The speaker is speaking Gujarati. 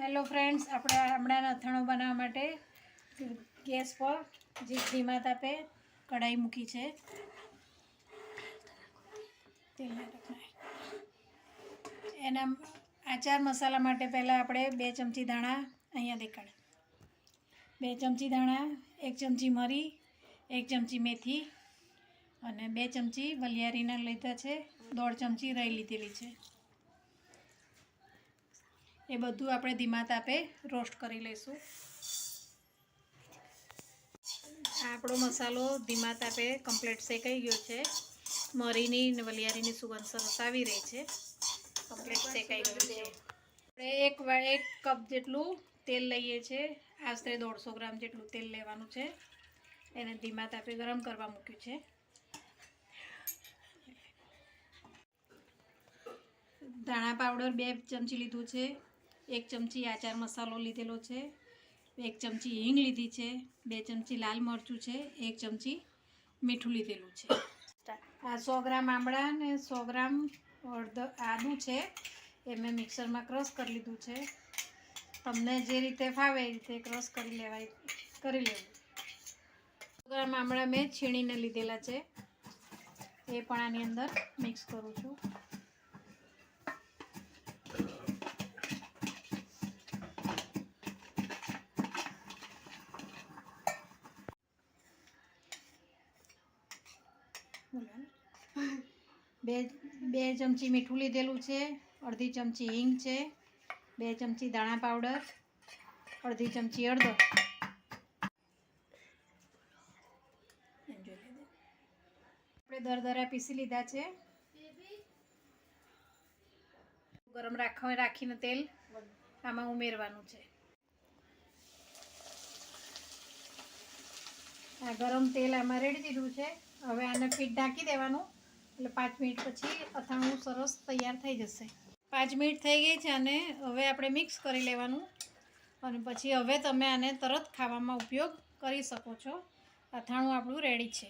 હેલો ફ્રેન્ડ્સ, આપણે હમણાં અથાણું બનાવવા માટે ગેસ પર ધીમા તાપે કઢાઈ મૂકી છે. એના આચાર મસાલા માટે પહેલાં આપણે 2 ચમચી ધાણા અહીંયા દેખાડે, 2 ચમચી ધાણા, 1 ચમચી મરી, 1 ચમચી મેથી અને 2 ચમચી વલિયારીના લીધા છે, 1.5 ચમચી રાઈ લીધેલી છે. એ બધું આપણે ધીમા તાપે રોસ્ટ કરી લઈશું. આપણો મસાલો ધીમા તાપે કમ્પ્લીટ શેકાઈ ગયો છે. મરીની ને વલિયારીની સુગંધ સરસ આવી રહી છે. કમ્પ્લીટ શેકાઈ ગયું છે. આપણે 1 કપ જેટલું તેલ લઈએ છીએ. આશરે 150 ગ્રામ જેટલું તેલ લેવાનું છે. એને ધીમા તાપે ગરમ કરવા મૂક્યું છે. ધાણા પાવડર 2 ચમચી લીધું છે. 1 ચમચી આચાર મસાલો લીધેલો છે. 1 ચમચી હિંગ લીધી છે. 2 ચમચી લાલ મરચું છે. 1 ચમચી મીઠું લીધેલું છે. આ 100 ગ્રામ આમળા ને 100 ગ્રામ આદું છે. એ મેં મિક્સરમાં ક્રશ કરી લીધું છે. તમને જે રીતે ફાવે એ રીતે ક્રશ કરી લેવું. 100 ગ્રામ આમળા મેં છીણીને લીધેલા છે. એ પણ આની અંદર મિક્સ કરું છું. બે ચમચી મીઠું લીધેલું છે. 1/2 ચમચી હિંગ છે. 2 ચમચી દાણા પાવડર, 1/2 ચમચી હળદર. આપણે દરદરા પીસી લીધા છે. ગરમ રાખીને તેલ આમાં ઉમેરવાનું છે. આ ગરમ તેલ આમાં રેડી દીધું છે. હવે આને ફીટ ઢાંકી દેવાનું, એટલે 5 મિનિટ પછી અથાણું સરસ તૈયાર થઈ જશે. 5 મિનિટ થઈ ગઈ છે અને હવે આપણે મિક્સ કરી લેવાનું અને પછી હવે તમે આને તરત ખાવામાં ઉપયોગ કરી શકો છો. અથાણું આપણું રેડી છે.